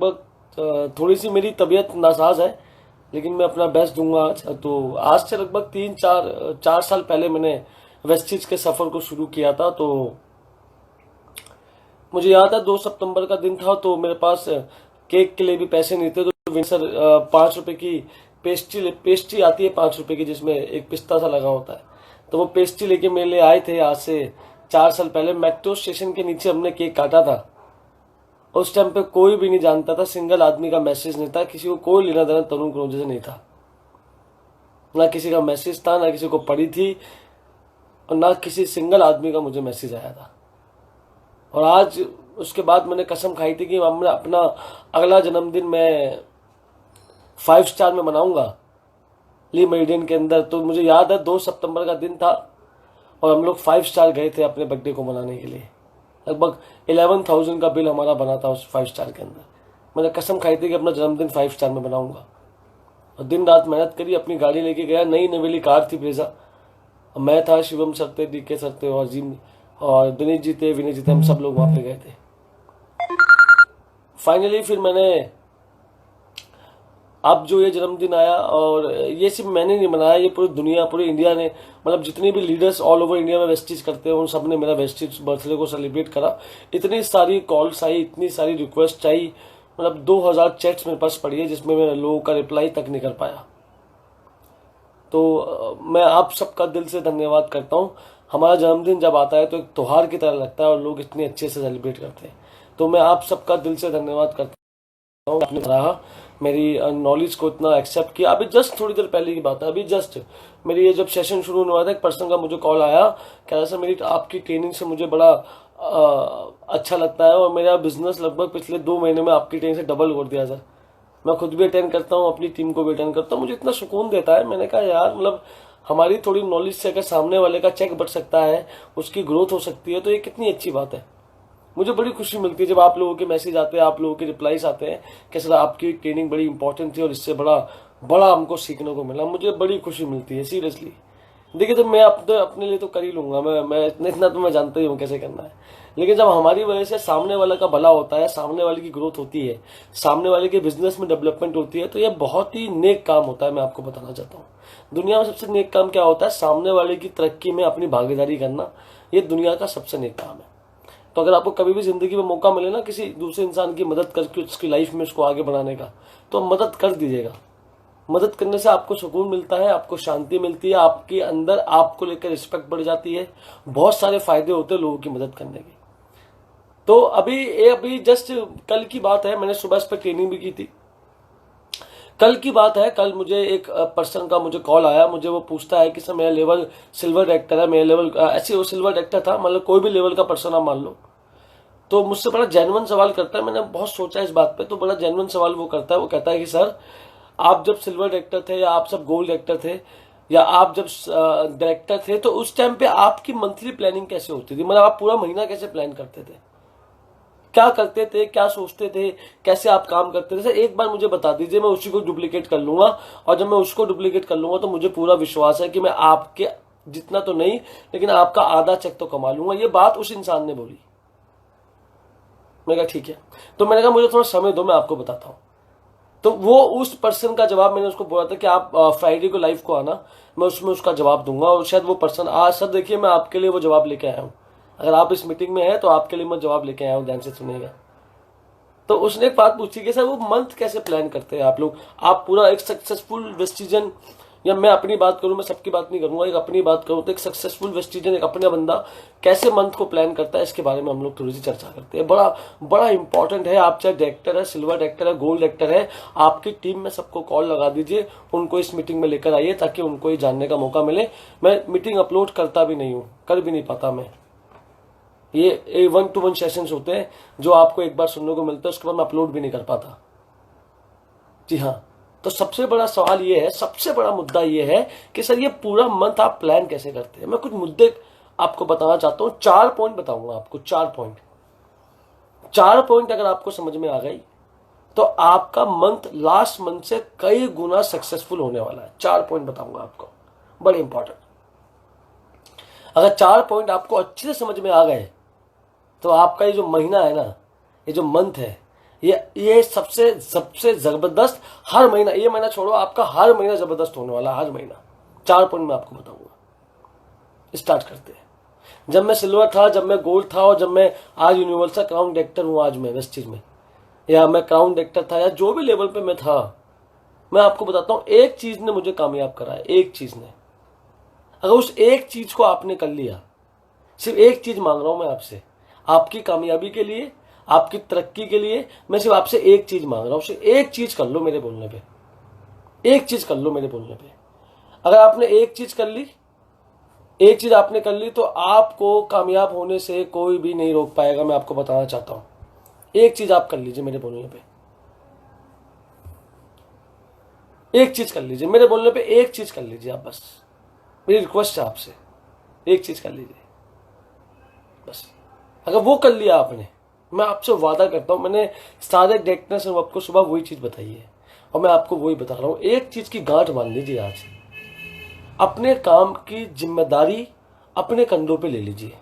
थोड़ी सी मेरी तबीयत नासाज है, लेकिन मैं अपना बेस्ट दूंगा आज। तो आज से लगभग 3-4 साल पहले मैंने वेस्टिज के सफ़र को शुरू किया था। तो मुझे याद है 2 सितंबर का दिन था, तो मेरे पास केक के लिए भी पैसे नहीं थे। तो विंसर 5 रुपए की पेस्ट्री पेस्ट्री आती है 5 रुपए की, जिसमें एक पिस्ता सा लगा होता है। तो वो पेस्ट्री लेके मेरे लिए आए थे। आज से 4 साल पहले मेट्रो स्टेशन के नीचे हमने केक काटा था। उस टाइम पे कोई भी नहीं जानता था, सिंगल आदमी का मैसेज नहीं था, किसी को कोई लेना देना तरुण कनौजे से नहीं था। ना किसी का मैसेज था, ना किसी को पड़ी थी, और ना किसी सिंगल आदमी का मुझे मैसेज आया था। और आज उसके बाद मैंने कसम खाई थी कि मैं अपना अगला जन्मदिन मैं 5 स्टार में मनाऊंगा, ली मेरिडियन के अंदर। तो मुझे याद है 2 सितंबर का दिन था, और हम लोग 5 स्टार गए थे अपने बर्थडे को मनाने के लिए। लगभग 11,000 का बिल हमारा बना था उस 5 स्टार के अंदर। मैंने कसम खाई थी कि अपना जन्मदिन 5 स्टार में बनाऊंगा, और दिन रात मेहनत करी। अपनी गाड़ी लेके गया, नई नवेली कार थी ब्रेजा। मैं था, शिवम सर थे, डीके सर थे, और जिम और दिनेश जी थे, विनय जी थे, हम सब लोग वहां पे गए थे। फाइनली फिर मैंने अब जो ये जन्मदिन आया, और ये सिर्फ मैंने नहीं मनाया, ये पूरी दुनिया, पूरी इंडिया ने, मतलब जितनी भी लीडर्स ऑल ओवर इंडिया में वेस्टिज करते हैं, उन सब ने मेरा वेस्टिज बर्थडे को सेलिब्रेट करा। इतनी सारी कॉल्स आई, इतनी सारी रिक्वेस्ट आई, मतलब 2,000 चैट्स मेरे पास पड़ी है, जिसमें मैं लोगों का रिप्लाई तक नहीं कर पाया। तो मैं आप सबका दिल से धन्यवाद करता हूँ। हमारा जन्मदिन जब आता है तो एक त्योहार की तरह लगता है, और लोग इतने अच्छे से सेलिब्रेट करते हैं। तो मैं आप सबका दिल से धन्यवाद करता हूँ, आपने रहा मेरी नॉलेज को इतना एक्सेप्ट किया। अभी जस्ट थोड़ी देर पहले की बात है, अभी जस्ट मेरी ये जब सेशन शुरू होने वाला था, एक पर्सन का मुझे कॉल आया, कह रहा सर मेरी आपकी ट्रेनिंग से मुझे बड़ा अच्छा लगता है, और मेरा बिजनेस लगभग पिछले 2 महीने में आपकी ट्रेनिंग से डबल कर दिया सर। मैं खुद भी अटेंड करता हूँ, अपनी टीम को भी अटेंड करता हूँ, मुझे इतना सुकून देता है। मैंने कहा यार, मतलब हमारी थोड़ी नॉलेज से अगर सामने वाले का चेक बढ़ सकता है, उसकी ग्रोथ हो सकती है, तो ये कितनी अच्छी बात है। मुझे बड़ी खुशी मिलती है जब आप लोगों के मैसेज आते हैं, आप लोगों के रिप्लाईज आते हैं कि सर आपकी ट्रेनिंग बड़ी इंपॉर्टेंट थी, और इससे बड़ा बड़ा हमको सीखने को मिला। मुझे बड़ी खुशी मिलती है सीरियसली। देखिए, तो मैं अपने लिए तो कर ही लूंगा, मैं इतना तो मैं जानता ही हूँ कैसे करना है। लेकिन जब हमारी वजह से सामने वाले का भला होता है, सामने वाले की ग्रोथ होती है, सामने वाले के बिजनेस में डेवलपमेंट होती है, तो यह बहुत ही नेक काम होता है। मैं आपको बताना चाहता हूँ, दुनिया में सबसे नेक काम क्या होता है? सामने वाले की तरक्की में अपनी भागीदारी करना। ये दुनिया का सबसे नेक काम है। तो अगर आपको कभी भी जिंदगी में मौका मिले ना, किसी दूसरे इंसान की मदद करके उसकी लाइफ में उसको आगे बढ़ाने का, तो मदद कर दीजिएगा। मदद करने से आपको सुकून मिलता है, आपको शांति मिलती है, आपके अंदर आपको लेकर रिस्पेक्ट बढ़ जाती है। बहुत सारे फायदे होते हैं लोगों की मदद करने के। तो अभी जस्ट कल की बात है, मैंने सुबह इस पर ट्रेनिंग भी की थी। कल की बात है, कल मुझे एक पर्सन का मुझे कॉल आया। मुझे वो पूछता है कि सर मेरा लेवल सिल्वर डायरेक्टर है, मेरा लेवल ऐसे वो सिल्वर डायरेक्टर था, मतलब कोई भी लेवल का पर्सन आप मान लो। तो मुझसे बड़ा जेन्युइन सवाल करता है। मैंने बहुत सोचा इस बात पे, तो बड़ा जेन्युइन सवाल वो करता है। वो कहता है कि सर आप जब सिल्वर डायरेक्टर थे, या आप सब गोल्ड डायरेक्टर थे, या आप जब डायरेक्टर थे, तो उस टाइम पे आपकी मंथली प्लानिंग कैसे होती थी? मतलब आप पूरा महीना कैसे प्लान करते थे, क्या करते थे, क्या सोचते थे, कैसे आप काम करते थे? सर एक बार मुझे बता दीजिए, मैं उसी को डुप्लीकेट कर लूंगा। और जब मैं उसको डुप्लीकेट कर लूंगा, तो मुझे पूरा विश्वास है कि मैं आपके जितना तो नहीं, लेकिन आपका आधा चेक तो कमा लूंगा। ये बात उस इंसान ने बोली। मैंने कहा ठीक है। तो मैंने कहा मुझे थोड़ा समय दो, मैं आपको बताता हूँ। तो वो उस पर्सन का जवाब मैंने उसको बोला था कि आप फ्राइडे को लाइव को आना, मैं उसमें उसका जवाब दूंगा। और शायद वो पर्सन आज, सर देखिए मैं आपके लिए वो जवाब लेके आया हूँ। अगर आप इस मीटिंग में हैं तो आपके लिए मैं जवाब लेके आया हूँ, ध्यान से सुनिएगा। तो उसने एक बात पूछी कि सर वो मंथ कैसे प्लान करते हैं आप लोग? आप पूरा एक सक्सेसफुल वेस्टिजन, या मैं अपनी बात करूं, मैं सबकी बात नहीं करूंगा, एक अपनी बात करूं, तो एक सक्सेसफुल वेस्टिजन, एक अपना बंदा कैसे मंथ को प्लान करता है, इसके बारे में हम लोग थोड़ी सी चर्चा करते हैं। बड़ा बड़ा इंपॉर्टेंट है। आप चाहे डायरेक्टर है, सिल्वर डायरेक्टर है, गोल्ड डायरेक्टर है, आपकी टीम में सबको कॉल लगा दीजिए, उनको इस मीटिंग में लेकर आइए, ताकि उनको ये जानने का मौका मिले। मैं मीटिंग अपलोड करता भी नहीं हूँ, कर भी नहीं पाता मैं। ये 1-to-1 सेशंस होते हैं जो आपको एक बार सुनने को मिलता है, उसके बाद मैं अपलोड भी नहीं कर पाता। जी हाँ। तो सबसे बड़ा सवाल ये है, सबसे बड़ा मुद्दा ये है कि सर ये पूरा मंथ आप प्लान कैसे करते हैं? मैं कुछ मुद्दे आपको बताना चाहता हूँ, 4 पॉइंट बताऊंगा आपको। 4 पॉइंट अगर आपको समझ में आ गई, तो आपका मंथ लास्ट मंथ से कई गुना सक्सेसफुल होने वाला है। 4 पॉइंट बताऊंगा आपको, बड़े इंपॉर्टेंट। अगर 4 पॉइंट आपको अच्छे से समझ में आ गए, तो आपका ये जो महीना है ना, ये जो मंथ है, ये सबसे सबसे जबरदस्त, हर महीना, ये महीना छोड़ो, आपका हर महीना जबरदस्त होने वाला, हर महीना 4 पॉइंट मैं आपको बताऊंगा। स्टार्ट करते हैं। जब मैं सिल्वर था, जब मैं गोल्ड था, और जब मैं आज यूनिवर्सल क्राउन डायरेक्टर हूं, आज मैं वेस्टीज में, या मैं क्राउन डायरेक्टर था, या जो भी लेवल पे मैं था, मैं आपको बताता हूं एक चीज ने मुझे कामयाब करा है, एक चीज ने। अगर उस एक चीज को आपने कर लिया, सिर्फ एक चीज मांग रहा हूं मैं आपसे, आपकी कामयाबी के लिए, आपकी तरक्की के लिए, मैं सिर्फ आपसे एक चीज मांग रहा हूं, सिर्फ एक चीज कर लो मेरे बोलने पे, एक चीज कर लो मेरे बोलने पे। अगर आपने एक चीज कर ली, एक चीज आपने कर ली, तो आपको कामयाब होने से कोई भी नहीं रोक पाएगा, मैं आपको बताना चाहता हूं। एक चीज आप कर लीजिए मेरे बोलने पे, एक चीज कर लीजिए मेरे बोलने पे, एक चीज कर लीजिए आप, बस मेरी रिक्वेस्ट है आपसे, एक चीज कर लीजिए बस। अगर वो कर लिया आपने, मैं आपसे वादा करता हूं, मैंने सारे डायरेक्टर से आपको सुबह वही चीज बताई है, और मैं आपको वही बता रहा हूं, एक चीज की गांठ मान लीजिए आज, अपने काम की जिम्मेदारी अपने कंधों पे ले लीजिए।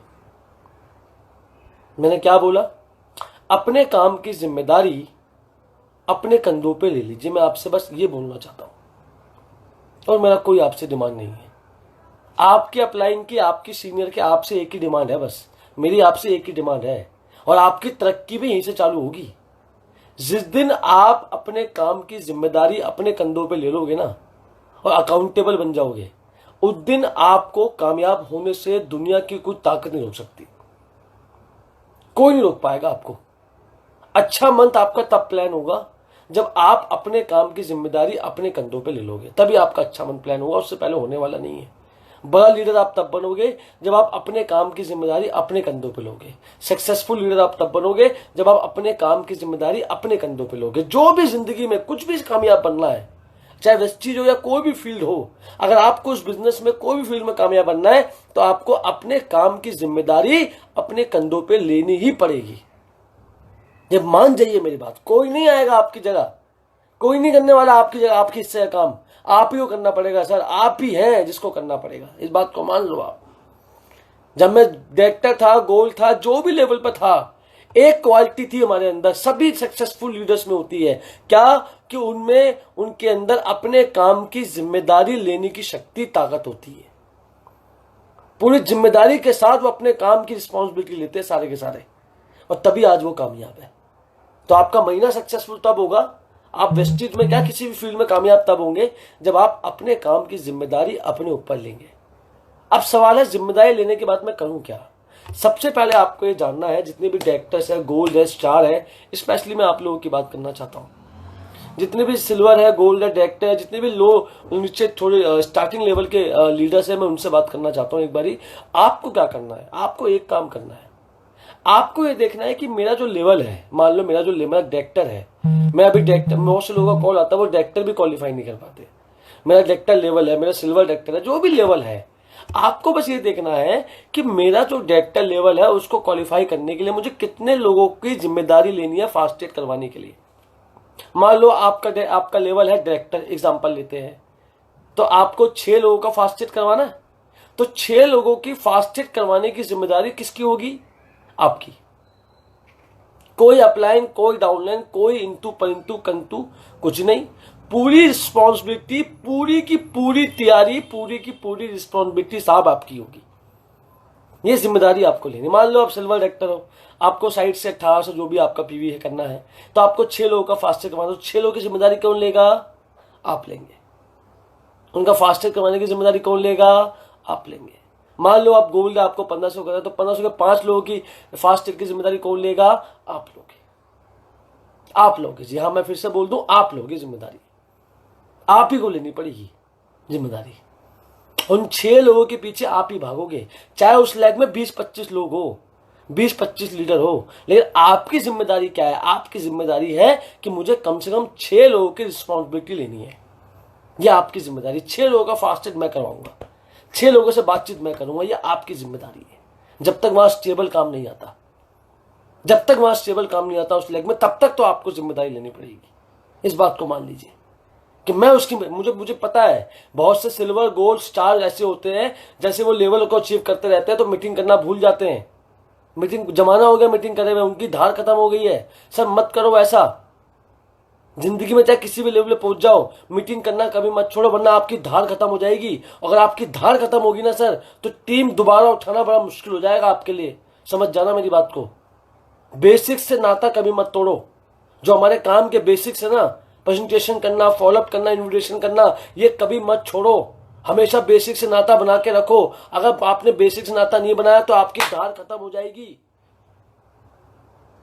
मैंने क्या बोला? अपने काम की जिम्मेदारी अपने कंधों पे ले लीजिए। मैं आपसे बस ये बोलना चाहता हूं, और मेरा कोई आपसे डिमांड नहीं है, आपके अपलाइन की, आपकी सीनियर के, आपसे एक ही डिमांड है बस, मेरी आपसे एक ही डिमांड है, और आपकी तरक्की भी यहीं से चालू होगी। जिस दिन आप अपने काम की जिम्मेदारी अपने कंधों पे ले लोगे ना, और अकाउंटेबल बन जाओगे, उस दिन आपको कामयाब होने से दुनिया की कोई ताकत नहीं रोक सकती, कोई नहीं रोक पाएगा आपको। अच्छा मंथ आपका तब प्लान होगा जब आप अपने काम की जिम्मेदारी अपने कंधों पे ले लोगे, तभी आपका अच्छा मंथ प्लान होगा, उससे पहले होने वाला नहीं है। बड़ा लीडर आप तब बनोगे जब आप अपने काम की जिम्मेदारी अपने कंधों पे लोगे। सक्सेसफुल लीडर आप तब बनोगे जब आप अपने काम की जिम्मेदारी अपने कंधों पे लोगे। जो भी जिंदगी में कुछ भी कामयाब बनना है, चाहे वेस्टीज हो या कोई भी फील्ड हो, अगर आपको उस बिजनेस में कोई भी फील्ड में कामयाब बनना है, तो आपको अपने काम की जिम्मेदारी अपने कंधों पे लेनी ही पड़ेगी। जब मान जाइए मेरी बात, कोई नहीं आएगा आपकी जगह, कोई नहीं करने वाला आपकी जगह, आपकी हिस्से का काम आप ही को करना पड़ेगा सर, आप ही हैं जिसको करना पड़ेगा, इस बात को मान लो आप। जब मैं डायरेक्टर था, गोल्ड था, जो भी लेवल पर था, एक क्वालिटी थी हमारे अंदर, सभी सक्सेसफुल लीडर्स में होती है, क्या कि उनमें, उनके अंदर अपने काम की जिम्मेदारी लेने की शक्ति, ताकत होती है। पूरी जिम्मेदारी के साथ वो अपने काम की रिस्पॉन्सिबिलिटी लेते हैं सारे के सारे, और तभी आज वो कामयाब है। तो आपका महीना सक्सेसफुल तब होगा, आप वेस्टीज में क्या किसी भी फील्ड में कामयाब तब होंगे जब आप अपने काम की जिम्मेदारी अपने ऊपर लेंगे। अब सवाल है जिम्मेदारी लेने के बाद मैं करूं क्या? सबसे पहले आपको ये जानना है, जितने भी डायरेक्टर्स है, गोल्ड है, स्टार है, स्पेशली मैं आप लोगों की बात करना चाहता हूं, जितने भी सिल्वर है, गोल्ड है, डायरेक्टर है, जितने भी लो नीचे थोड़े स्टार्टिंग लेवल के लीडर्स है, मैं उनसे बात करना चाहता हूं एक बारी। आपको क्या करना है? आपको एक काम करना है, आपको ये देखना है कि मेरा जो लेवल है, मान लो मेरा जो लेवल डायरेक्टर है, मैं अभी डायरेक्टर, बहुत से लोगों का कॉल आता है वो डायरेक्टर भी क्वालिफाई नहीं कर पाते, मेरा डायरेक्टर लेवल है, मेरा सिल्वर डायरेक्टर है, जो भी लेवल है, आपको बस ये देखना है कि मेरा जो डायरेक्टर लेवल है उसको क्वालिफाई करने के लिए मुझे कितने लोगों की जिम्मेदारी लेनी है फास्ट ट्रैक करवाने के लिए। मान लो आपका लेवल है डायरेक्टर, एग्जांपल लेते हैं, तो आपको 6 लोगों का फास्ट ट्रैक करवाना है, तो 6 लोगों की फास्ट ट्रैक करवाने की जिम्मेदारी किसकी होगी? आपकी। कोई अपलाइन, कोई डाउनलाइन, कोई इंटू परंतु कंतु कुछ नहीं, पूरी रिस्पॉन्सिबिलिटी, पूरी की पूरी तैयारी, पूरी की पूरी रिस्पॉन्सिबिलिटी साहब आपकी होगी। ये जिम्मेदारी आपको लेनी। मान लो आप सिल्वर डायरेक्टर हो, आपको साइड से 1800 जो भी आपका पीवी है करना है, तो आपको 6 लोगों का फास्टैग करवाना, तो 6 लोगों की जिम्मेदारी कौन लेगा? आप लेंगे। उनका फास्टैग करवाने की जिम्मेदारी कौन लेगा? आप लेंगे। मान लो आप गोल्ड आपको 1500 करना है, तो 1500 के 5 लोगों की फास्टैग की जिम्मेदारी कौन लेगा? आप लोगे। आप लोगे, जी हाँ, मैं फिर से बोल दूं, आप लोगे जिम्मेदारी, आप ही को लेनी पड़ेगी जिम्मेदारी। उन 6 लोगों के पीछे आप ही भागोगे, चाहे उस लैग में 20-25 लोग हो, 20-25 लीडर हो, लेकिन आपकी जिम्मेदारी क्या है? आपकी जिम्मेदारी है कि मुझे कम से कम 6 लोगों की रिस्पॉन्सिबिलिटी लेनी है। यह आपकी जिम्मेदारी। 6 लोगों का फास्टैग मैं करवाऊंगा, 6 लोगों से बातचीत मैं करूंगा, यह आपकी जिम्मेदारी है। जब तक वहां स्टेबल काम नहीं आता, जब तक वहां स्टेबल काम नहीं आता उस लेग में, तब तक तो आपको जिम्मेदारी लेनी पड़ेगी। इस बात को मान लीजिए कि मैं उसकी, मुझे पता है बहुत से सिल्वर, गोल्ड, स्टार ऐसे होते हैं, जैसे वो लेवल को अचीव करते रहते हैं तो मीटिंग करना भूल जाते हैं, मीटिंग जमाना हो गया मीटिंग करे हुए, उनकी धार खत्म हो गई है। सर मत करो ऐसा, जिंदगी में चाहे किसी भी लेवल पे पहुंच जाओ, मीटिंग करना कभी मत छोड़ो, वरना आपकी धार खत्म हो जाएगी। अगर आपकी धार खत्म होगी ना सर, तो टीम दोबारा उठाना बड़ा मुश्किल हो जाएगा आपके लिए, समझ जाना मेरी बात को। बेसिक्स से नाता कभी मत तोड़ो। जो हमारे काम के बेसिक्स है ना, प्रेजेंटेशन करना, फॉलोअप करना, इन्विटेशन करना, ये कभी मत छोड़ो। हमेशा बेसिक से नाता बना के रखो। अगर आपने बेसिक से नाता नहीं बनाया तो आपकी धार खत्म हो जाएगी,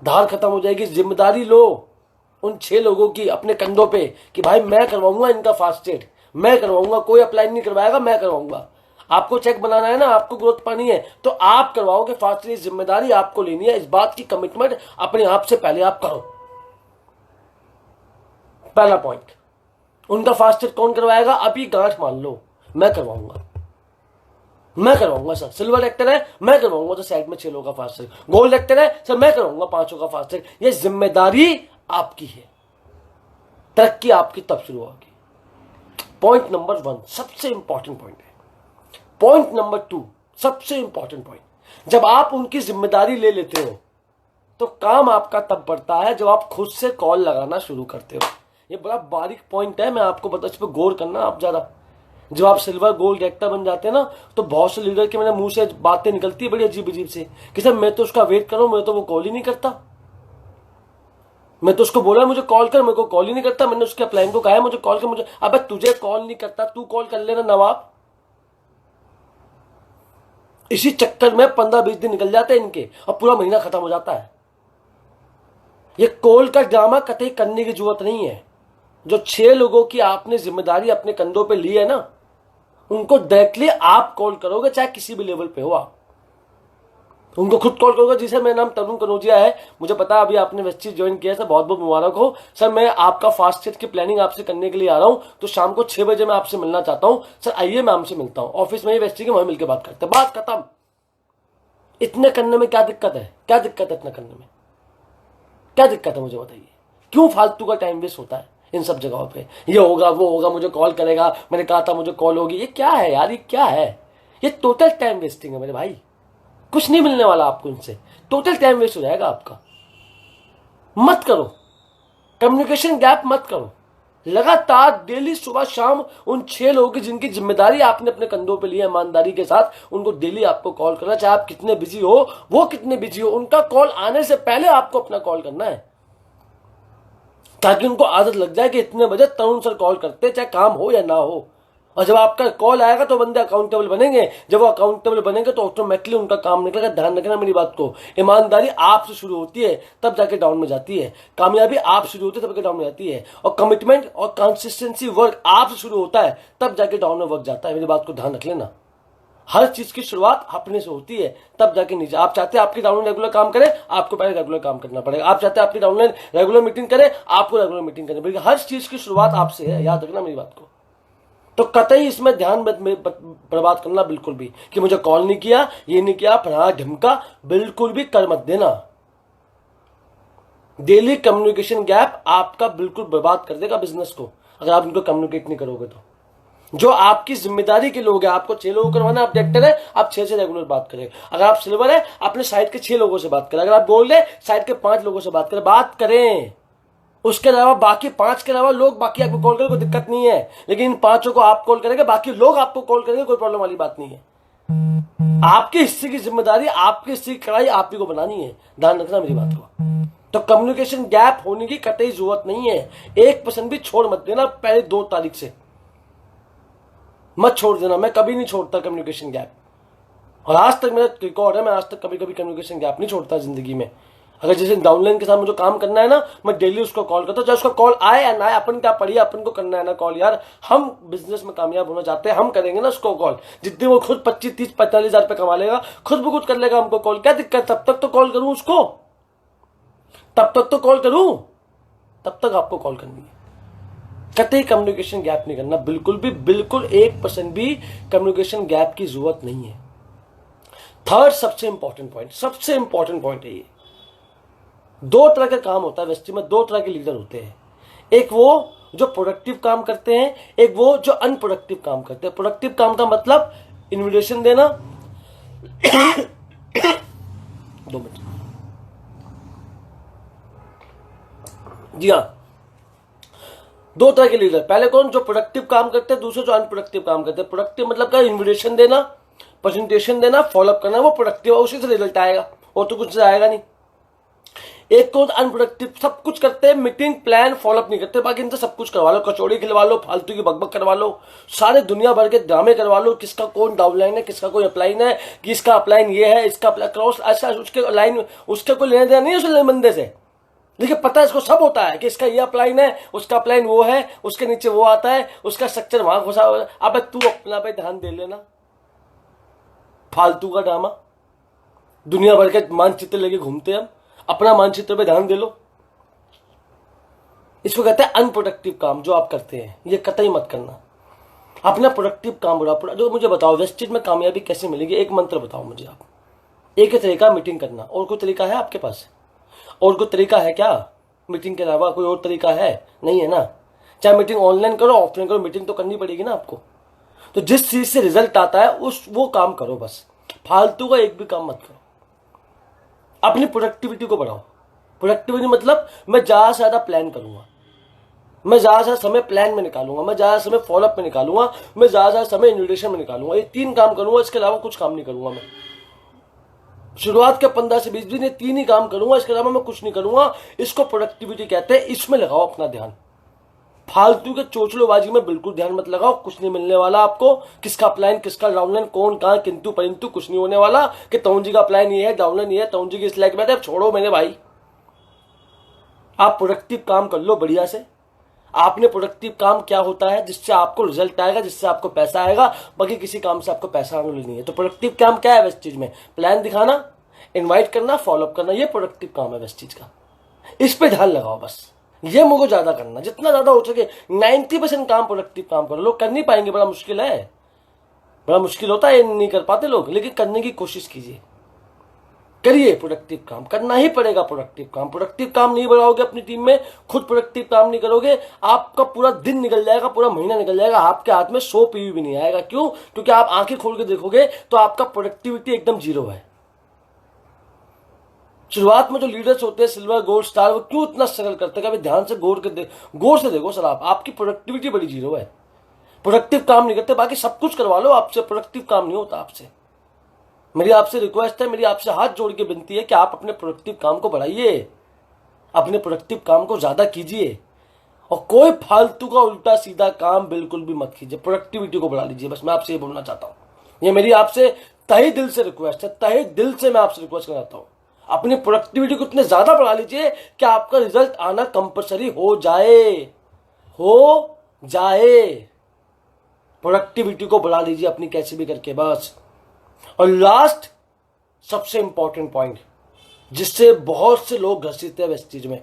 धार खत्म हो जाएगी। जिम्मेदारी लो उन 6 लोगों की अपने कंधों पे कि भाई मैं करवाऊंगा इनका फास्ट एड, मैं करवाऊंगा, कोई अप्लाई नहीं करवाएगा, मैं करवाऊंगा। आपको चेक बनाना है ना, आपको ग्रोथ पानी है तो आप करवाओगे फास्ट एड, जिम्मेदारी आपको लेनी है। इस बात की कमिटमेंट अपने आप से पहले आप करो। पहला पॉइंट, उनका फास्ट एड कौन करवाएगा? अभी गांठ मान लो, मैं करवाऊंगा, मैं करवाऊंगा सर। सिल्वर एक्टर है, मैं करवाऊंगा तो साइड में 6 लोगों का फास्ट एड। गोल्ड एक्टर है सर, मैं करवाऊंगा 5 का फास्ट एड। ये जिम्मेदारी आपकी है, तरक्की आपकी तब शुरू होगी। पॉइंट नंबर 1 सबसे इंपॉर्टेंट पॉइंट है। पॉइंट नंबर 2 सबसे इंपॉर्टेंट पॉइंट, जब आप उनकी जिम्मेदारी ले लेते हो तो काम आपका तब बढ़ता है जब आप खुद से कॉल लगाना शुरू करते हो। ये बड़ा बारीक पॉइंट है, मैं आपको बता, इस पर गौर करना आप ज्यादा। जब आप सिल्वर गोल्ड एक्टर बन जाते हैं ना, तो बहुत से लीडर के मेरे मुंह से बातें निकलती है बड़ी अजीब अजीब से कि सर मैं तो उसका वेट कर रहा हूं, मैं तो वो कॉल ही नहीं करता, मैं तो उसको बोला मुझे कॉल कर, मेरे को कॉल ही नहीं करता, मैंने उसके प्लान को कहा है मुझे कॉल कर, मुझे अबे तुझे कॉल नहीं करता, तू कॉल कर लेना नवाब। इसी चक्कर में 15-20 दिन निकल जाते हैं इनके और पूरा महीना खत्म हो जाता है। ये कॉल का ड्रामा कतई करने की जरूरत नहीं है। जो 6 लोगों की आपने जिम्मेदारी अपने कंधों पे ली है ना, उनको डायरेक्टली आप कॉल करोगे, चाहे किसी भी लेवल पे हो। आप उनको खुद कॉल करोगे। जिसे मेरा नाम तरुण कनौजिया है, मुझे पता है अभी आपने वेस्टीज ज्वाइन किया है सर, बहुत बहुत मुबारक हो सर। मैं आपका फास्ट एड की प्लानिंग आपसे करने के लिए आ रहा हूं, तो शाम को 6 बजे मैं आपसे मिलना चाहता हूं सर। आइए मैं आपसे मिलता हूं ऑफिस में ही, वेस्टी के वहीं मिलकर बात करते हैं, बात खत्म। इतने करने में क्या दिक्कत है? क्या दिक्कत है इतना करने में? क्या दिक्कत है मुझे बताइए? क्यों फालतू का टाइम वेस्ट होता है इन सब जगहों पे? ये होगा वो होगा, मुझे कॉल करेगा, मैंने कहा था मुझे कॉल होगी। ये क्या है यार, ये क्या है? ये टोटल टाइम वेस्टिंग है मेरे भाई। कुछ नहीं मिलने वाला आपको इनसे, टोटल टाइम वेस्ट हो जाएगा आपका। मत करो, कम्युनिकेशन गैप मत करो। लगातार डेली सुबह शाम उन 6 लोगों की जिनकी जिम्मेदारी आपने अपने कंधों पे ली है ईमानदारी के साथ, उनको डेली आपको कॉल करना, चाहे आप कितने बिजी हो, वो कितने बिजी हो, उनका कॉल आने से पहले आपको अपना कॉल करना है, ताकि उनको आदत लग जाए कि इतने बजे तरुण सर कॉल करते, चाहे काम हो या ना हो। और जब आपका कॉल आएगा तो बंदे अकाउंटेबल बनेंगे। जब वो अकाउंटेबल बनेंगे तो ऑटोमेटिकली उनका काम निकलेगा। ध्यान रखना मेरी बात को। ईमानदारी आपसे शुरू होती है, तब जाके डाउन में जाती है। कामयाबी आपसे शुरू होती है, तब जाके डाउन में जाती है। और कमिटमेंट और कंसिस्टेंसी वर्क आपसे शुरू होता है, तब जाके डाउन में वर्क जाता है। मेरी बात को ध्यान रख लेना। हर चीज की शुरुआत अपने से होती है, तब जाके नीचे। आप चाहते हैं आपकी डाउनलाइन रेगुलर काम करे, आपको पहले रेगुलर काम करना पड़ेगा। आप चाहते हैं आपकी डाउनलाइन रेगुलर मीटिंग करे, आपको रेगुलर मीटिंग करनी पड़ेगी। हर चीज की शुरुआत आपसे है, याद रखना मेरी बात को। तो कतई इसमें ध्यान बर्बाद करना बिल्कुल भी कि मुझे कॉल नहीं किया, ये नहीं किया, फलाना ढिमका, बिल्कुल भी कर मत देना। डेली कम्युनिकेशन गैप आपका बिल्कुल बर्बाद कर देगा बिजनेस को, अगर आप इनको कम्युनिकेट नहीं करोगे तो। जो आपकी जिम्मेदारी के लोग हैं, आपको 6 लोगों को करवाना, आप डायरेक्टर है, आप 6 से रेगुलर बात करें। अगर आप सिल्वर है, अपने साइड के 6 लोगों से बात करें। अगर आप गोल्ड है, साइड के 5 लोगों से बात करें। उसके अलावा बाकी 5 के अलावा लोग बाकी आपको कॉल करें, कोई दिक्कत नहीं है। लेकिन इन 5 को आप कॉल करेंगे, बाकी लोग आपको कॉल करेंगे, कोई प्रॉब्लम वाली बात नहीं है। आपके हिस्से की जिम्मेदारी, आपके हिस्से की कड़ाई आप ही को बनानी है। ध्यान रखना मेरी बात को। तो कम्युनिकेशन गैप होने की कतई जरूरत नहीं है। 1% भी छोड़ मत देना पहले 2 तारीख से, मत छोड़ देना। मैं कभी नहीं छोड़ता कम्युनिकेशन गैप, और आज तक मेरा रिकॉर्ड है, मैं आज तक कभी कभी कम्युनिकेशन गैप नहीं छोड़ता जिंदगी में। अगर जैसे डाउनलाइन के साथ मुझे काम करना है ना, मैं डेली उसको कॉल करता हूँ, चाहे उसका कॉल आए या ना आए, अपन क्या पढ़िए, अपन को करना है ना कॉल। यार हम बिजनेस में कामयाब होना चाहते हैं, हम करेंगे ना उसको कॉल। जितने वो खुद 25, 30, 45 हजार रुपये कमा लेगा, खुद ब खुद कर लेगा हमको कॉल। क्या दिक्कत? तब तक तो कॉल करूं उसको, तब तक तो कॉल करूं, तब तक आपको कॉल करनी है। कतई कम्युनिकेशन गैप नहीं करना, बिल्कुल भी, बिल्कुल 1% भी कम्युनिकेशन गैप की जरूरत नहीं है। थर्ड सबसे इंपॉर्टेंट पॉइंट है ये। 2 तरह का काम होता है वेस्टी में, 2 तरह के लीडर होते हैं। एक वो जो प्रोडक्टिव काम करते हैं, एक वो जो अनप्रोडक्टिव काम करते हैं। प्रोडक्टिव काम का मतलब इन्विटेशन देना, 2 मिनट। जी हाँ, 2 तरह के लीडर, पहले कौन, जो प्रोडक्टिव काम करते हैं, दूसरे जो अनप्रोडक्टिव काम करते हैं। प्रोडक्टिव मतलब क्या, इन्विटेशन देना, प्रेजेंटेशन देना, फॉलोअप करना, वो प्रोडक्टिव है, उसी से रिजल्ट आएगा, और तो कुछ से आएगा नहीं। एक कौन, अनप्रोडक्टिव, सब कुछ करते हैं, मीटिंग प्लान फॉलोअप नहीं करते, बाकी इनसे सब कुछ करवा लो, कचौड़ी खिलवा लो, फालतू की बकबक करवा लो, सारे दुनिया भर के ड्रामे करवा लो, किसका कौन डाउनलाइन है, किसका कोई अपलाइन है, किसका अपलाइन ये है, इसका क्रॉस, ऐसा उसके लाइन, उसके कोई लेने देना नहीं है उस बंदे से, देखिए पता है इसको सब होता है कि इसका ये अपलाइन है, उसका अपलाइन वो है, उसके नीचे वो आता है, उसका स्ट्रक्चर वहां घुसा हुआ है। अब तू अपना पे ध्यान दे लेना, फालतू का ड्रामा, दुनिया भर के मानचित्र लेके घूमते हम, अपना मानचित्र पे ध्यान दे लो। इसको कहते हैं अनप्रोडक्टिव काम जो आप करते हैं, ये कतई मत करना। अपना प्रोडक्टिव काम बुरा, जो मुझे बताओ वेस्टेज में कामयाबी कैसे मिलेगी, एक मंत्र बताओ मुझे आप। एक ही तरीका मीटिंग करना, और कोई तरीका है आपके पास? और कोई तरीका है क्या मीटिंग के अलावा? कोई और तरीका है? नहीं है ना। चाहे मीटिंग ऑनलाइन करो ऑफलाइन करो, मीटिंग तो करनी पड़ेगी ना आपको। तो जिस चीज से रिजल्ट आता है वो काम करो, बस फालतू का एक भी काम मत करो। अपनी प्रोडक्टिविटी को बढ़ाओ। प्रोडक्टिविटी मतलब मैं ज्यादा से ज्यादा प्लान करूंगा, मैं ज्यादा से ज्यादा समय प्लान में निकालूंगा, मैं ज्यादा समय फॉलोअप में निकालूंगा, मैं ज्यादा से ज्यादा समय इन्विटेशन में निकालूंगा। ये 3 काम करूंगा, इसके अलावा कुछ काम नहीं करूंगा मैं। शुरुआत के 15 से 20 दिन ये 3 ही काम करूंगा, इसके अलावा मैं कुछ नहीं करूंगा। इसको प्रोडक्टिविटी कहते हैं। इसमें लगाओ अपना ध्यान, फालतू के चोचलोबाजी में बिल्कुल ध्यान मत लगाओ, कुछ नहीं मिलने वाला आपको। किसका अपलाइन, किसका डाउनलाइन, कौन कहां, किंतु परंतु कुछ नहीं होने वाला कि तरुण जी का अपलाइन ये है, डाउनलाइन ये है, तरुण जी की स्लाइड में, छोड़ो मेरे भाई। आप प्रोडक्टिव काम कर लो बढ़िया से। आपने प्रोडक्टिव काम क्या होता है, जिससे आपको रिजल्ट आएगा, जिससे आपको पैसा आएगा, बाकी किसी काम से आपको पैसा आने नहीं है। तो प्रोडक्टिव काम क्या है वेस्टेज में? प्लान दिखाना, इनवाइट करना, फॉलोअप करना, ये प्रोडक्टिव काम है वेस्टेज का। इस पे ध्यान लगाओ बस, ये मुझे ज्यादा करना, जितना ज्यादा हो सके। 90% काम प्रोडक्टिव काम करो। लोग कर नहीं पाएंगे, बड़ा मुश्किल है, बड़ा मुश्किल होता है, नहीं कर पाते लोग, लेकिन करने की कोशिश कीजिए, करिए। प्रोडक्टिव काम करना ही पड़ेगा। प्रोडक्टिव काम नहीं बढ़ाओगे अपनी टीम में, खुद प्रोडक्टिव काम नहीं करोगे, आपका पूरा दिन निकल जाएगा, पूरा महीना निकल जाएगा, आपके हाथ में 100 पीवी भी नहीं आएगा। क्यों? क्योंकि आप आंखें खोल के देखोगे तो आपका प्रोडक्टिविटी एकदम 0 है। शुरुआत में जो लीडर्स होते हैं सिल्वर गोल्ड स्टार, वो क्यों इतना स्ट्रगल करते हैं? कभी ध्यान से गौर से देखो सर, आपकी प्रोडक्टिविटी बड़ी 0 है। प्रोडक्टिव काम नहीं करते, बाकी सब कुछ करवा लो आपसे, प्रोडक्टिव काम नहीं होता आपसे। मेरी आपसे रिक्वेस्ट है, मेरी आपसे हाथ जोड़ के विनती है कि आप अपने प्रोडक्टिव काम को बढ़ाइए, अपने प्रोडक्टिव काम को ज्यादा कीजिए, और कोई फालतू का उल्टा सीधा काम बिल्कुल भी मत कीजिए। प्रोडक्टिविटी को बढ़ा लीजिए, बस मैं आपसे ये बोलना चाहता हूं। ये मेरी आपसे तहे दिल से रिक्वेस्ट है, तहे दिल से मैं आपसे रिक्वेस्ट करना चाहता हूं। अपनी प्रोडक्टिविटी को इतने ज्यादा बढ़ा लीजिए कि आपका रिजल्ट आना कंपलसरी हो जाए। प्रोडक्टिविटी को बढ़ा लीजिए अपनी कैसे भी करके, बस। और लास्ट सबसे इंपॉर्टेंट पॉइंट, जिससे बहुत से लोग घसीटते हैं इस चीज में,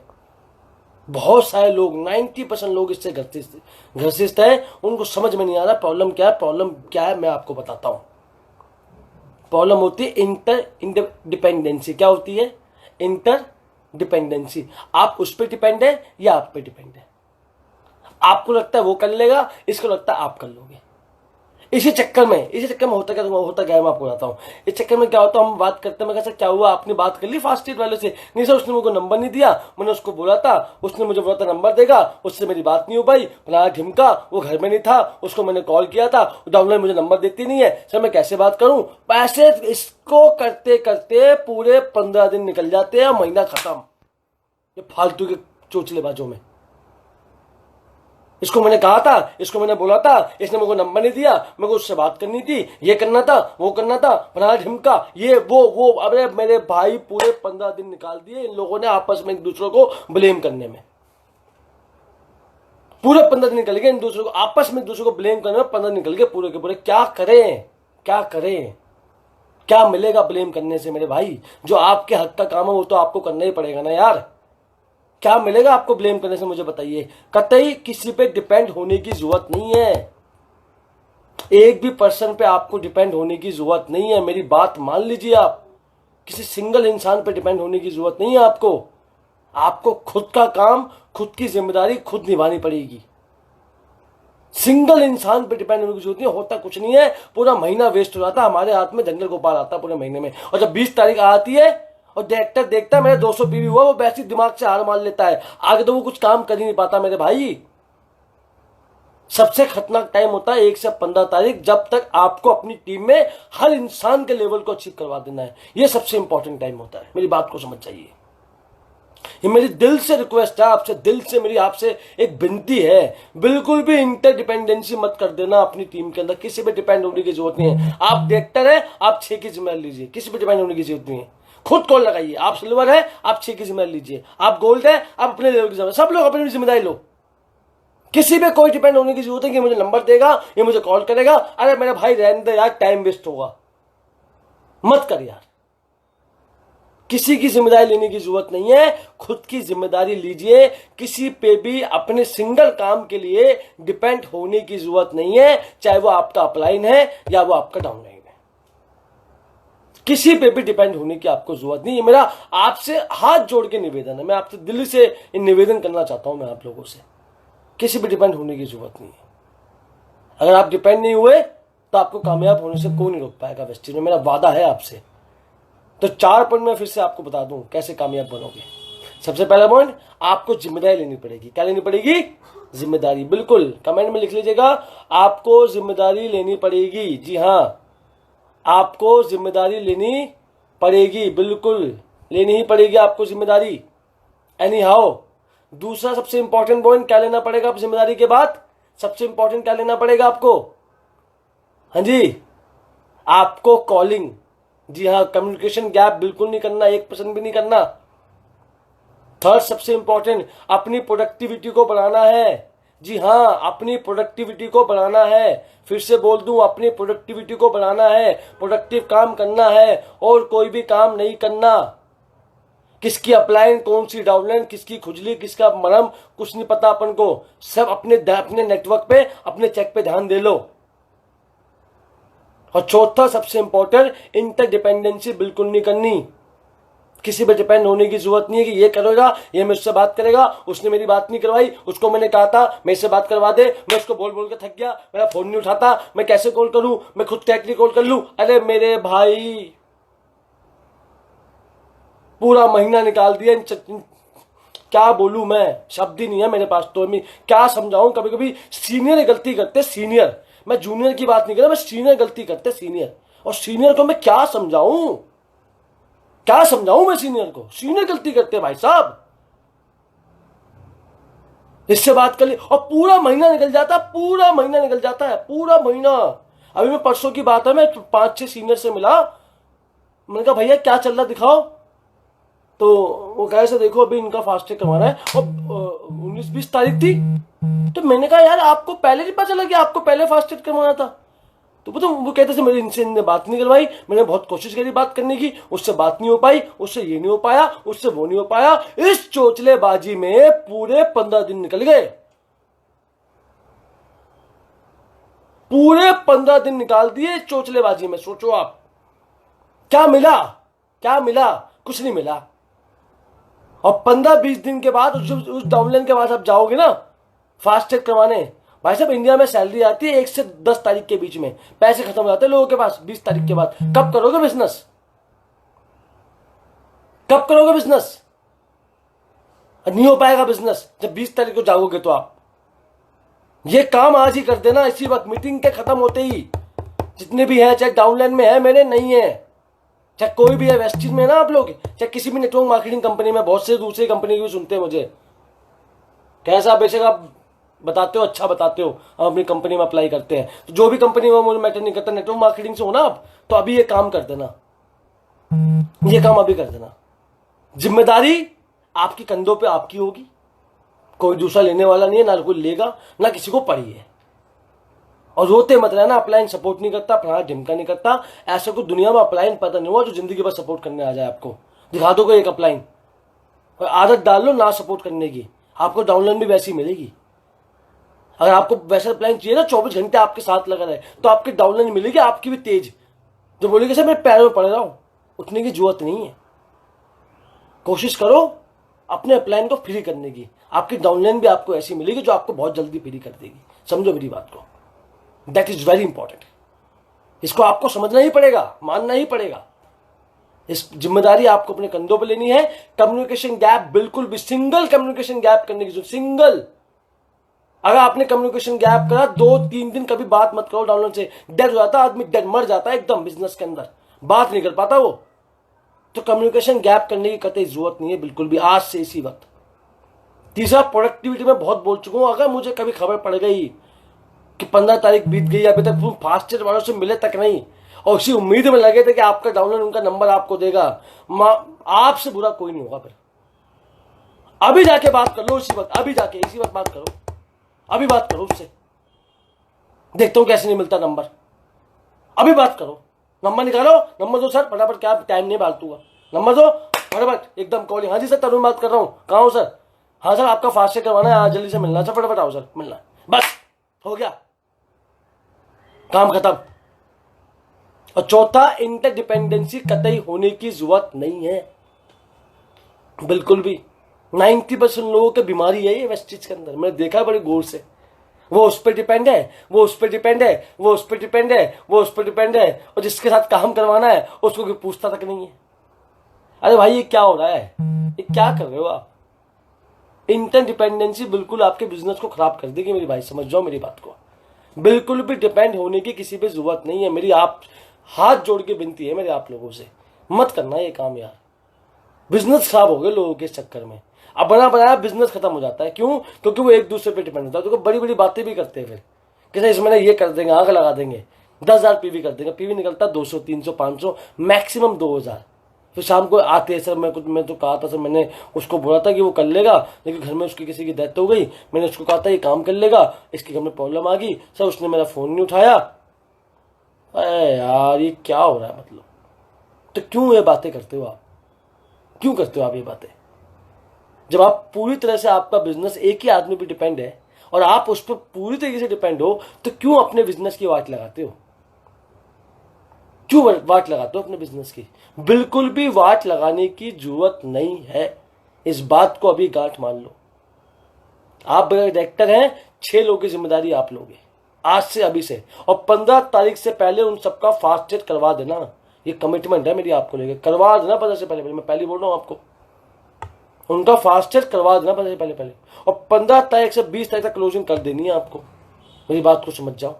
बहुत सारे लोग 90% लोग इससे घसीटते हैं। उनको समझ में नहीं आ रहा प्रॉब्लम क्या है मैं आपको बताता हूं। प्रॉब्लम होती है इंटरडिपेंडेंसी। क्या होती है? इंटरडिपेंडेंसी। आप उस पर डिपेंड है या आप पे डिपेंड है। आपको लगता है वो कर लेगा, इसको लगता है आप कर लोगे। इसी चक्कर में होता क्या है मैं आपको बताता हूँ। इस चक्कर में क्या होता है, हम बात करते हैं, मैं कहता क्या हुआ, आपने बात कर ली फास्ट ट्रीट वाले से? नहीं सर, उसने मुझे नंबर नहीं दिया, मैंने उसको बोला था, उसने मुझे बोला था नंबर देगा, उससे मेरी बात नहीं हो पाई, फलाना ढिमका, वो घर में नहीं था, उसको मैंने कॉल किया था, डाउनलाइन मुझे नंबर देती नहीं है, सर मैं कैसे बात करूं? पैसे इसको करते करते पूरे 15 दिन निकल जाते हैं, महीना खत्म, ये फालतू के चोचलेबाजों में। इसको मैंने कहा था, इसको मैंने बोला था, इसने मुझे नंबर नहीं दिया, मेरे को उससे बात करनी थी, ये करना था, वो करना था, फलाना ढिमका, ये वो। अरे मेरे भाई, पूरे 15 दिन निकाल दिए इन लोगों ने आपस में एक दूसरे को ब्लेम करने में। पूरे 15 दिन निकल गए इन दूसरे को आपस में एक दूसरे को ब्लेम करने में, 15 निकल गए पूरे के पूरे। क्या करें? क्या मिलेगा ब्लेम करने से मेरे भाई? जो आपके हक का काम है वो तो आपको करना ही पड़ेगा ना यार। क्या मिलेगा आपको ब्लेम करने से, मुझे बताइए। कतई किसी पे डिपेंड होने की जरूरत नहीं है, एक भी पर्सन पे आपको डिपेंड होने की जरूरत नहीं है। मेरी बात मान लीजिए आप, किसी सिंगल इंसान पे डिपेंड होने की जरूरत नहीं है आपको खुद का काम, खुद की जिम्मेदारी खुद निभानी पड़ेगी। सिंगल इंसान पे डिपेंड होने की जरूरत नहीं, होता कुछ नहीं है। पूरा महीना वेस्ट हो जाता, हमारे हाथ में जंगल गोपाल आता पूरे महीने में, और जब 20 तारीख आती है और डायरेक्टर देखता है मेरा 200 पीवी हुआ, वो वैसे दिमाग से हार मान लेता है, आगे तो वो कुछ काम कर ही नहीं पाता मेरे भाई। सबसे खतरनाक टाइम होता है 1 से 15 तारीख, जब तक आपको अपनी टीम में हर इंसान के लेवल को अचीव करवा देना है। ये सबसे इंपॉर्टेंट टाइम होता है, मेरी बात को समझ जाइए। ये मेरी दिल से रिक्वेस्ट है आपसे, दिल से मेरी आपसे एक विनती है, बिल्कुल भी इंटरडिपेंडेंसी मत कर देना अपनी टीम के अंदर। किसी पे डिपेंड होने की जरूरत नहीं है। आप डायरेक्टर है, आप 6 की जिम्मेदारी लीजिए, किसी पे डिपेंड होने की जरूरत नहीं है। खुद कॉल लगाइए। आप सिल्वर है, आप 6 की जिम्मेदारी लीजिए। आप गोल्ड है, आप अपने लेवल की जिम्मेदारी, सब लोग अपनी जिम्मेदारी लो। किसी पे कोई डिपेंड होने की जरूरत है कि मुझे नंबर देगा, ये मुझे कॉल करेगा। अरे मेरे भाई रहने दे यार, टाइम वेस्ट होगा, मत कर यार। किसी की जिम्मेदारी लेने की जरूरत नहीं है, खुद की जिम्मेदारी लीजिए। किसी पे भी अपने सिंगल काम के लिए डिपेंड होने की जरूरत नहीं है, चाहे वो आपका अपलाइन है या वो आपका डाउनलाइन है। किसी पे भी डिपेंड होने की आपको जरूरत नहीं है। मेरा आपसे हाथ जोड़ के निवेदन है, मैं आपसे दिल से निवेदन करना चाहता हूं मैं आप लोगों से, किसी पे डिपेंड होने की जरूरत नहीं है। अगर आप डिपेंड नहीं हुए तो आपको कामयाब होने से कोई नहीं रोक पाएगा वेस्टीज में, मेरा वादा है आपसे। तो 4 पॉइंट मैं फिर से आपको बता दूं कैसे कामयाब बनोगे। सबसे पहला पॉइंट, आपको जिम्मेदारी लेनी पड़ेगी। क्या लेनी पड़ेगी? जिम्मेदारी। बिल्कुल कमेंट में लिख लीजिएगा, आपको जिम्मेदारी लेनी पड़ेगी। जी हां, आपको जिम्मेदारी लेनी पड़ेगी, बिल्कुल लेनी ही पड़ेगी आपको जिम्मेदारी, एनी हाउ। दूसरा सबसे इंपॉर्टेंट पॉइंट, क्या लेना पड़ेगा आप जिम्मेदारी के बाद? सबसे इंपॉर्टेंट क्या लेना पड़ेगा आपको? हाँ जी, आपको कॉलिंग, जी हाँ, कम्युनिकेशन गैप बिल्कुल नहीं करना, 1% भी नहीं करना। थर्ड सबसे इंपॉर्टेंट, अपनी प्रोडक्टिविटी को बढ़ाना है। जी हाँ, अपनी प्रोडक्टिविटी को बढ़ाना है। फिर से बोल दूं, अपनी प्रोडक्टिविटी को बढ़ाना है, प्रोडक्टिव काम करना है और कोई भी काम नहीं करना। किसकी अपलाइन, कौन सी डाउनलाइन, किसकी खुजली, किसका मरहम, कुछ नहीं पता अपन को। सब अपने नेटवर्क पे, अपने चेक पे ध्यान दे लो। और चौथा सबसे इंपॉर्टेंट, इंटरडिपेंडेंसी बिल्कुल नहीं करनी। किसी पे डिपेंड होने की जरूरत नहीं है कि ये करेगा, ये मुझसे बात करेगा, उसने मेरी बात नहीं करवाई, उसको मैंने कहा था मेरे से बात करवा दे, मैं उसको बोल बोल के थक गया, मेरा फोन नहीं उठाता, मैं कैसे कॉल करूं, मैं खुद डायरेक्टली कॉल कर लूं। अरे मेरे भाई, पूरा महीना निकाल दिया, क्या बोलूं मैं, शब्द ही नहीं है मेरे पास। तो मैं क्या समझाऊं, कभी कभी सीनियर गलती करते, सीनियर, मैं जूनियर की बात नहीं कर रहा, मैं सीनियर गलती करते, सीनियर। और सीनियर को मैं क्या समझाऊं, क्या समझाऊं मैं सीनियर को? सीनियर गलती करते भाई साहब, इससे बात कर ली और पूरा महीना निकल जाता, पूरा महीना निकल जाता है, पूरा महीना। अभी मैं परसों की बात है, मैं 5-6 सीनियर से मिला, मैंने कहा भैया क्या चल रहा दिखाओ। तो वो कैसे, देखो अभी इनका फास्टैग करवाना है और 19-20 तारीख थी। तो मैंने कहा यार आपको पहले नहीं पता चला कि आपको पहले फास्टैग करवाना था? तो वो कहते थे मेरे इनसे इनने बात नहीं करवाई, मैंने बहुत कोशिश करी बात करने की, उससे बात नहीं हो पाई, उससे ये नहीं हो पाया, उससे वो नहीं हो पाया। इस चोचलेबाजी में पूरे 15 दिन निकल गए, पूरे 15 दिन निकाल दिए चोचलेबाजी में। सोचो आप, क्या मिला? क्या मिला? कुछ नहीं मिला। और 15-20 दिन के बाद उस डाउनलाइन के बाद आप जाओगे ना फास्टैग करवाने, भाई साहब इंडिया में सैलरी आती है 1 से 10 तारीख के बीच में, पैसे खत्म हो जाते हैं लोगों के पास 20 तारीख के बाद। कब करोगे बिजनेस? कब करोगे बिजनेस? नहीं हो पाएगा बिजनेस जब 20 तारीख को जाओगे। तो आप ये काम आज ही कर देना, इसी वक्त मीटिंग के खत्म होते ही। जितने भी हैं, चाहे डाउनलाइन में है मेरे, नहीं है, चाहे कोई भी है वेस्टीज में ना आप लोग, चाहे किसी भी नेटवर्क मार्केटिंग कंपनी में, बहुत से दूसरी कंपनी भी सुनते हैं मुझे, कैसा बेशक आप बताते हो, अच्छा बताते हो, हम अपनी कंपनी में अप्लाई करते हैं। तो जो भी कंपनी में मुझे मैटर नहीं करता, नेटवर्क मार्केटिंग से हो ना आप, तो अभी ये काम कर देना, ये काम अभी कर देना। जिम्मेदारी आपकी कंधों पे आपकी होगी, कोई दूसरा लेने वाला नहीं है, ना कोई लेगा, ना किसी को पड़ी है। और रोते मत रहना अपलाइन सपोर्ट नहीं करता, फलाना ढिमका नहीं करता। ऐसा कोई दुनिया में अपलाइन पता नहीं हुआ जो जिंदगी भर सपोर्ट करने आ जाए। आपको दिखा दो कोई एक अपलाइन, और आदत डाल लो ना सपोर्ट करने की, आपको डाउनलाइन भी वैसी मिलेगी। अगर आपको वैसा प्लान चाहिए ना 24 घंटे आपके साथ लगा रहे, तो आपकी डाउनलाइन मिलेगी, आपकी भी तेज। जो बोलेगी सर मैं पैरों में पड़ रहा हूं, उठने की जरूरत नहीं है। कोशिश करो अपने प्लान को फ्री करने की, आपकी डाउनलाइन भी आपको ऐसी मिलेगी जो आपको बहुत जल्दी फ्री कर देगी। समझो मेरी बात को, दैट इज वेरी इंपॉर्टेंट। इसको आपको समझना ही पड़ेगा, मानना ही पड़ेगा। इस जिम्मेदारी आपको अपने कंधों पे लेनी है। कम्युनिकेशन गैप बिल्कुल भी, सिंगल कम्युनिकेशन गैप करने की जरूरत, सिंगल। अगर आपने कम्युनिकेशन गैप करा 2-3 दिन कभी बात मत करो डाउनलोड से, डेड हो जाता आदमी, डेड मर जाता है एकदम बिजनेस के अंदर, बात नहीं कर पाता वो। तो कम्युनिकेशन गैप करने की कतई जरूरत नहीं है बिल्कुल भी, आज से इसी वक्त। तीसरा, प्रोडक्टिविटी में बहुत बोल चुका हूं। अगर मुझे कभी खबर पड़ गई कि 15 तारीख बीत गई, अभी तक तुम फास्टेस्ट वालों से मिले तक नहीं, और उसी उम्मीद में लगे थे कि आपका डाउनलोड उनका नंबर आपको देगा, आपसे बुरा कोई नहीं होगा फिर। अभी जाके बात कर लो इसी वक्त, अभी जाके इसी वक्त बात करो, अभी बात करो उससे, देखता हूं कैसे नहीं मिलता नंबर। अभी बात करो, नंबर निकालो, नंबर दो सर फटाफट, क्या टाइम नहीं फालतूगा, नंबर दो फटाफट, एकदम कॉलिंग। हाँ जी सर, तरुण बात कर रहा हूँ, कहाँ हो सर? हाँ सर, आपका फास्ट चेक करवाना है, आज जल्दी से मिलना है सर, फटाफट आओ सर, मिलना है, बस हो गया, काम खत्म। और चौथा, इंटरडिपेंडेंसी कतई होने की जरूरत नहीं है बिल्कुल भी। 90% लोगों की बीमारी है ये वेस्टेज के अंदर, मैंने देखा बड़े गौर से। वो उस पर डिपेंड है, वो उस पर डिपेंड है, वो उस पर डिपेंड है, वो उस पर डिपेंड है, और जिसके साथ काम करवाना है उसको कोई पूछता तक नहीं है। अरे भाई ये क्या हो रहा है, ये क्या कर रहे हो आप? इंटरडिपेंडेंसी बिल्कुल आपके बिजनेस को खराब कर देगी मेरी भाई, समझ जाओ मेरी बात को। बिल्कुल भी डिपेंड होने की किसी पे जरूरत नहीं है। मेरी आप हाथ जोड़ के विनती है मेरे आप लोगों से, मत करना ये काम यार। बिजनेस खराब हो गए लोगों के चक्कर में, अब बना बनाया बिजनेस खत्म हो जाता है। क्यों? क्योंकि वो एक दूसरे पे डिपेंड होता है, तो बड़ी बड़ी बातें भी करते हैं फिर, कैसे इस महीने ये कर देंगे, आग लगा देंगे, 10,000 पीवी कर देंगे, पीवी निकलता 200 300 500 मैक्सिमम 2,000। फिर शाम को आते हैं सर, मैं तो कहा था सर, मैंने उसको बोला था कि वो कर लेगा, लेकिन घर में उसकी किसी की डेथ हो गई, मैंने उसको कहा था ये काम कर लेगा, इसके घर में प्रॉब्लम आ गई सर, उसने मेरा फोन नहीं उठाया। अरे यार ये क्या हो रहा है मतलब? तो क्यों ये बातें करते हो आप? क्यों करते हो आप ये बातें? जब आप पूरी तरह से, आपका बिजनेस एक ही आदमी पे डिपेंड है और आप उस पर पूरी तरीके से डिपेंड हो, तो क्यों अपने बिजनेस की वाट लगाते हो? क्यों वाट लगाते हो अपने बिजनेस की? बिल्कुल भी वाट लगाने की जरूरत नहीं है, इस बात को अभी गांठ मान लो। आप डायरेक्टर हैं, 6 लोगों की जिम्मेदारी आप लोगे आज से, अभी से, और 15 तारीख से पहले उन सबका फास्ट चेक करवा देना। ये कमिटमेंट है मेरी आपको लेके, करवा देना 15 से पहले, मैं पहले बोल रहा हूं आपको, उनका फास्ट चेक करवा देना 15 से पहले, और 15 तारीख से 20 तारीख तक क्लोजिंग कर देनी है आपको। मेरी बात को समझ जाओ,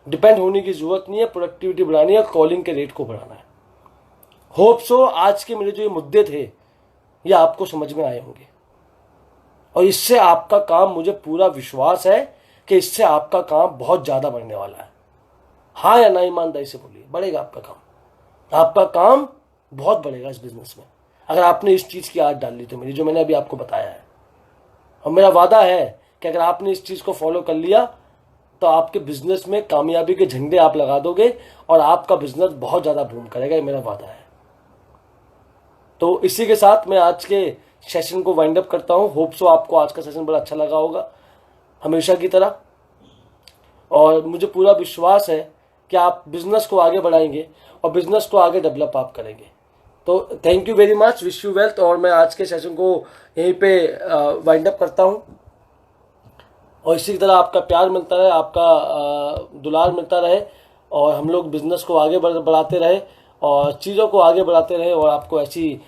डिपेंड होने की जरूरत नहीं है, प्रोडक्टिविटी बढ़ानी है, कॉलिंग के रेट को बढ़ाना है। होप सो आज के मेरे जो ये मुद्दे थे ये आपको समझ में आए होंगे, और इससे आपका काम, मुझे पूरा विश्वास है कि इससे आपका काम बहुत ज्यादा बढ़ने वाला है। हाँ या ना ईमानदारी से बोलिए, बढ़ेगा आपका काम, आपका काम बहुत बढ़ेगा इस बिजनेस में, अगर आपने इस चीज की आदत डाल ली तो मेरी, जो मैंने अभी आपको बताया है। और मेरा वादा है कि अगर आपने इस चीज को फॉलो कर लिया तो आपके बिजनेस में कामयाबी के झंडे आप लगा दोगे और आपका बिजनेस बहुत ज्यादा बूम करेगा, ये मेरा वादा है। तो इसी के साथ मैं आज के सेशन को वाइंड अप करता हूं। होप सो आपको आज का सेशन बड़ा अच्छा लगा होगा, हमेशा की तरह, और मुझे पूरा विश्वास है कि आप बिजनेस को आगे बढ़ाएंगे और बिजनेस को आगे डेवलप आप करेंगे। तो thank you very much, wish you wealth, और मैं आज के सेशन को यहीं पे वाइंड अप करता हूं। और इसी तरह आपका प्यार मिलता रहे, आपका दुलार मिलता रहे, और हम लोग बिजनेस को आगे बढ़ाते रहे और चीज़ों को आगे बढ़ाते रहे, और आपको ऐसी